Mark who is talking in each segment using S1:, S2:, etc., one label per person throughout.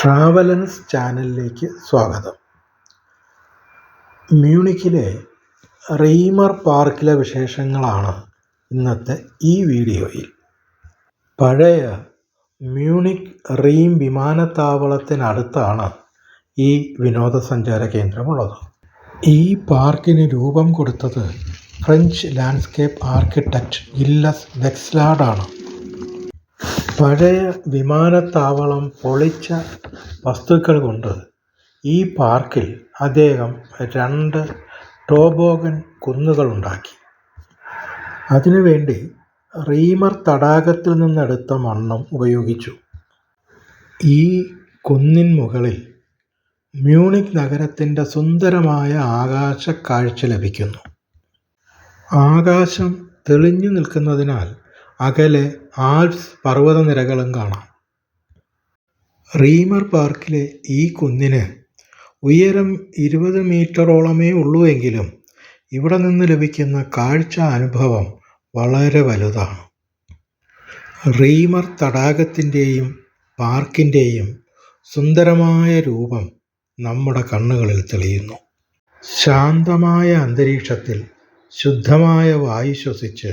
S1: ട്രാവലൻസ് ചാനലിലേക്ക് സ്വാഗതം. മ്യൂണിക്കിലെ റീമർ പാർക്കിലെ വിശേഷങ്ങളാണ് ഇന്നത്തെ ഈ വീഡിയോയിൽ. പഴയ മ്യൂണിക് റീം വിമാനത്താവളത്തിനടുത്താണ് ഈ വിനോദസഞ്ചാര കേന്ദ്രമുള്ളത്. ഈ പാർക്കിന് രൂപം കൊടുത്തത് ഫ്രഞ്ച് ലാൻഡ്സ്കേപ്പ് ആർക്കിടെക്റ്റ് ഗില്ലസ് വെക്സ്ലാഡാണ്. പഴയ വിമാനത്താവളം പൊളിച്ച വസ്തുക്കൾ കൊണ്ട് ഈ പാർക്കിൽ അദ്ദേഹം 2 ടോബോഗൻ കുന്നുകളുണ്ടാക്കി. അതിനുവേണ്ടി റീമർ തടാകത്തിൽ നിന്നെടുത്ത മണ്ണും ഉപയോഗിച്ചു. ഈ കുന്നിൻ മുകളിൽ മ്യൂണിക് നഗരത്തിൻ്റെ സുന്ദരമായ ആകാശക്കാഴ്ച ലഭിക്കുന്നു. ആകാശം തെളിഞ്ഞു നിൽക്കുന്നതിനാൽ അകലെ ആൽപ്സ് പർവ്വതനിരകളും കാണാം. റീമർ പാർക്കിലെ ഈ കുന്നിന് ഉയരം 20 മീറ്ററോളമേ ഉള്ളൂവെങ്കിലും ഇവിടെ നിന്ന് ലഭിക്കുന്ന കാഴ്ച അനുഭവം വളരെ വലുതാണ്. റീമർ തടാകത്തിൻ്റെയും പാർക്കിൻ്റെയും സുന്ദരമായ രൂപം നമ്മുടെ കണ്ണുകളിൽ തെളിയുന്നു. ശാന്തമായ അന്തരീക്ഷത്തിൽ ശുദ്ധമായ വായു ശ്വസിച്ച്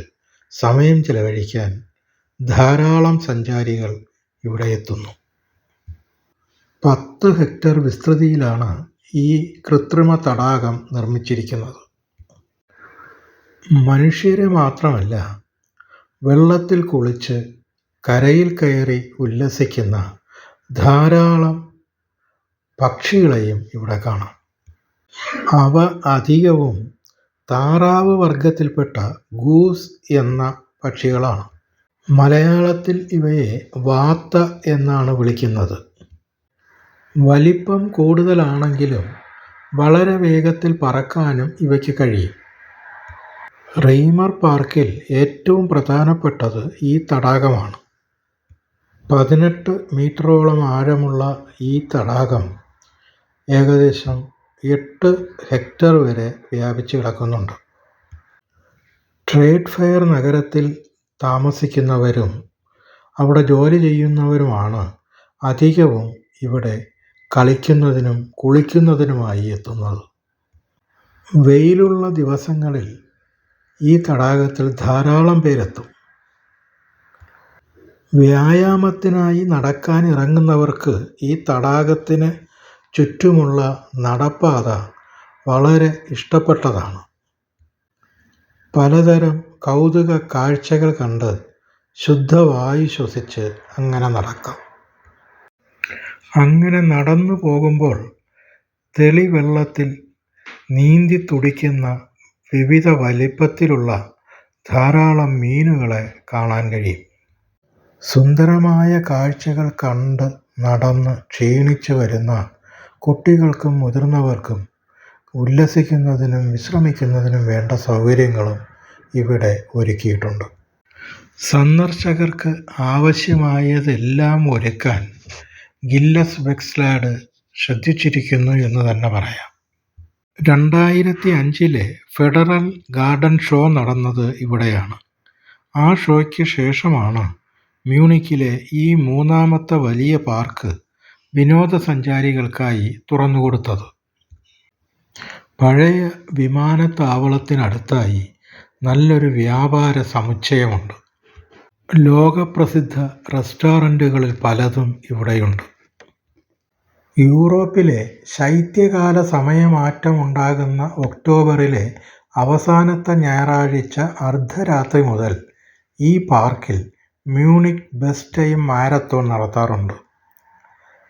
S1: സമയം ചെലവഴിക്കാൻ ധാരാളം സഞ്ചാരികൾ ഇവിടെ എത്തുന്നു. 10 ഹെക്ടർ വിസ്തൃതിയിലാണ് ഈ കൃത്രിമ തടാകം നിർമ്മിച്ചിരിക്കുന്നത്. മനുഷ്യരെ മാത്രമല്ല, വെള്ളത്തിൽ കുളിച്ച് കരയിൽ കയറി ഉല്ലസിക്കുന്ന ധാരാളം പക്ഷികളെയും ഇവിടെ കാണാം. അവ അധികവും താറാവ് വർഗത്തിൽപ്പെട്ട ഗൂസ് എന്ന പക്ഷികളാണ്. മലയാളത്തിൽ ഇവയെ വാത്ത എന്നാണ് വിളിക്കുന്നത്. വലിപ്പം കൂടുതലാണെങ്കിലും വളരെ വേഗത്തിൽ പറക്കാനും ഇവയ്ക്ക് കഴിയും. റീമർ പാർക്കിൽ ഏറ്റവും പ്രധാനപ്പെട്ടത് ഈ തടാകമാണ്. 18 മീറ്ററോളം ആഴമുള്ള ഈ തടാകം ഏകദേശം 8 ഹെക്ടർ വരെ വ്യാപിച്ചു കിടക്കുന്നുണ്ട്. ട്രേഡ് ഫെയർ നഗരത്തിൽ താമസിക്കുന്നവരും അവിടെ ജോലി ചെയ്യുന്നവരുമാണ് അധികവും ഇവിടെ കളിക്കുന്നതിനും കുളിക്കുന്നതിനുമായി എത്തുന്നത്. വെയിലുള്ള ദിവസങ്ങളിൽ ഈ തടാകത്തിൽ ധാരാളം പേരെത്തും. വ്യായാമത്തിനായി നടക്കാൻ ഇറങ്ങുന്നവർക്ക് ഈ തടാകത്തിന് ചുറ്റുമുള്ള നടപ്പാത വളരെ ഇഷ്ടപ്പെട്ടതാണ്. പലതരം കൗതുക കാഴ്ചകൾ കണ്ട് ശുദ്ധവായു ശ്വസിച്ച് അങ്ങനെ നടക്കാം. അങ്ങനെ നടന്നു പോകുമ്പോൾ തെളിവെള്ളത്തിൽ നീന്തി തുടിക്കുന്ന വിവിധ വലിപ്പത്തിലുള്ള ധാരാളം മീനുകളെ കാണാൻ കഴിയും. സുന്ദരമായ കാഴ്ചകൾ കണ്ട് നടന്ന് ക്ഷീണിച്ചു വരുന്ന കുട്ടികൾക്കും മുതിർന്നവർക്കും ഉല്ലസിക്കുന്നതിനും വിശ്രമിക്കുന്നതിനും വേണ്ട സൗകര്യങ്ങളും ഇവിടെ ഒരുക്കിയിട്ടുണ്ട്. സന്ദർശകർക്ക് ആവശ്യമായതെല്ലാം ഒരുക്കാൻ ഗില്ലസ് വെക്സ്ലാഡ് ശ്രദ്ധിച്ചിരിക്കുന്നു എന്ന് തന്നെ പറയാം. 2005 ഫെഡറൽ ഗാർഡൻ ഷോ നടന്നത് ഇവിടെയാണ്. ആ ഷോയ്ക്ക് ശേഷമാണ് മ്യൂണിക്കിലെ ഈ 3ാമത്തെ വലിയ പാർക്ക് വിനോദസഞ്ചാരികൾക്കായി തുറന്നുകൊടുത്തത്. പഴയ വിമാനത്താവളത്തിനടുത്തായി നല്ലൊരു വ്യാപാര സമുച്ചയമുണ്ട്. ലോകപ്രസിദ്ധ റെസ്റ്റോറൻറ്റുകളിൽ പലതും ഇവിടെയുണ്ട്. യൂറോപ്പിലെ ശൈത്യകാല സമയമാറ്റമുണ്ടാകുന്ന ഒക്ടോബറിലെ അവസാനത്തെ ഞായറാഴ്ച അർദ്ധരാത്രി മുതൽ ഈ പാർക്കിൽ മ്യൂണിക് ബെസ്റ്റ് ടൈം മാരത്തോൺ നടത്താറുണ്ട്.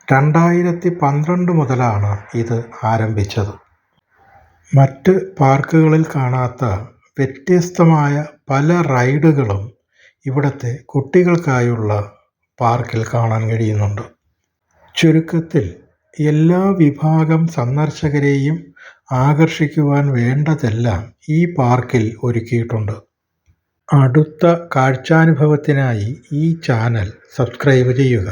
S1: 2012 മുതലാണ് ഇത് ആരംഭിച്ചത്. മറ്റ് പാർക്കുകളിൽ കാണാത്ത വ്യത്യസ്തമായ പല റൈഡുകളും ഇവിടുത്തെ കുട്ടികൾക്കായുള്ള പാർക്കിൽ കാണാൻ കഴിയുന്നുണ്ട്. ചുരുക്കത്തിൽ എല്ലാ വിഭാഗം സന്ദർശകരെയും ആകർഷിക്കുവാൻ വേണ്ടതെല്ലാം ഈ പാർക്കിൽ ഒരുക്കിയിട്ടുണ്ട്. അടുത്ത കാഴ്ചാനുഭവത്തിനായി ഈ ചാനൽ സബ്സ്ക്രൈബ് ചെയ്യുക.